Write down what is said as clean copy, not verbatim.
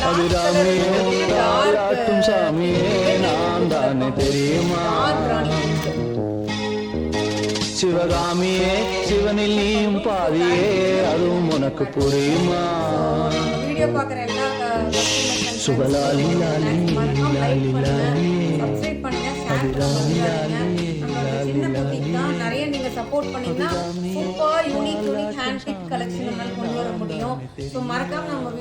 அபிராமியே தாலாட்டும் சாமியே நான் தானே தெரியுமா? சிவகாமியே சிவனில் நீயும் பாதியே அதுவும் உனக்கு புரியுமா? வீடியோ பார்க்குற எல்லா சுபலாலி லாலி லாலி லாலி சப்ஸ்கிரைப் பண்ணுங்க, ஷேர் பண்ணுங்க. சின்ன புட்டிக் தான், நிறைய நீங்க சப்போர்ட் பண்ணீங்கன்னா super unique hand big collection கொண்டு வர முடியும். ஸோ மறக்காம நம்ம